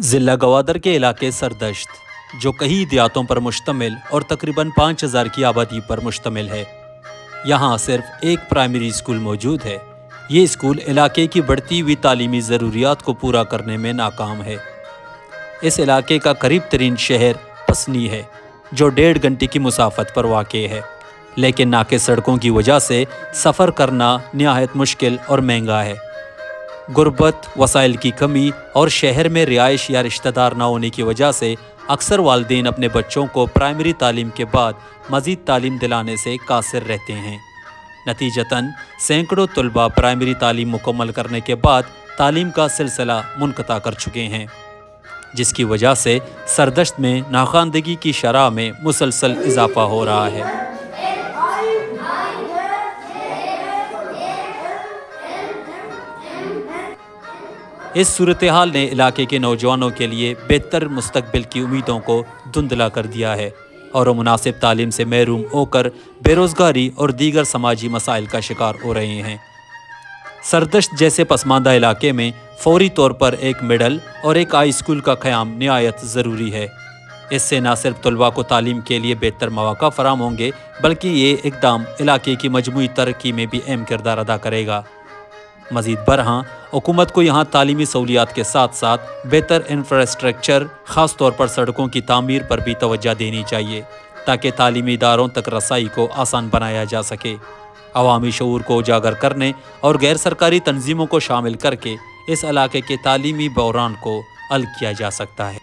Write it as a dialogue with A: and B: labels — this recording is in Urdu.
A: ضلع گوادر کے علاقے سردشت، جو کئی دیہاتوں پر مشتمل اور تقریباً 5000 کی آبادی پر مشتمل ہے، یہاں صرف ایک پرائمری اسکول موجود ہے۔ یہ اسکول علاقے کی بڑھتی ہوئی تعلیمی ضروریات کو پورا کرنے میں ناکام ہے۔ اس علاقے کا قریب ترین شہر پسنی ہے، جو 1.5 گھنٹے کی مسافت پر واقع ہے، لیکن ناقص سڑکوں کی وجہ سے سفر کرنا نہایت مشکل اور مہنگا ہے۔ غربت، وسائل کی کمی اور شہر میں رہائش یا رشتہ دار نہ ہونے کی وجہ سے اکثر والدین اپنے بچوں کو پرائمری تعلیم کے بعد مزید تعلیم دلانے سے قاصر رہتے ہیں۔ نتیجتاً سینکڑوں طلباء پرائمری تعلیم مکمل کرنے کے بعد تعلیم کا سلسلہ منقطع کر چکے ہیں، جس کی وجہ سے سردشت میں ناخواندگی کی شرح میں مسلسل اضافہ ہو رہا ہے۔ اس صورتحال نے علاقے کے نوجوانوں کے لیے بہتر مستقبل کی امیدوں کو دھندلا کر دیا ہے، اور وہ مناسب تعلیم سے محروم ہو کر بے روزگاری اور دیگر سماجی مسائل کا شکار ہو رہے ہیں۔ سردشت جیسے پسماندہ علاقے میں فوری طور پر ایک مڈل اور ایک ہائی اسکول کا قیام نہایت ضروری ہے۔ اس سے نہ صرف طلباء کو تعلیم کے لیے بہتر مواقع فراہم ہوں گے، بلکہ یہ اقدام علاقے کی مجموعی ترقی میں بھی اہم کردار ادا کرے گا۔ مزید برآں حکومت کو یہاں تعلیمی سہولیات کے ساتھ ساتھ بہتر انفراسٹرکچر، خاص طور پر سڑکوں کی تعمیر پر بھی توجہ دینی چاہیے، تاکہ تعلیمی اداروں تک رسائی کو آسان بنایا جا سکے۔ عوامی شعور کو اجاگر کرنے اور غیر سرکاری تنظیموں کو شامل کر کے اس علاقے کے تعلیمی بحران کو حل کیا جا سکتا ہے۔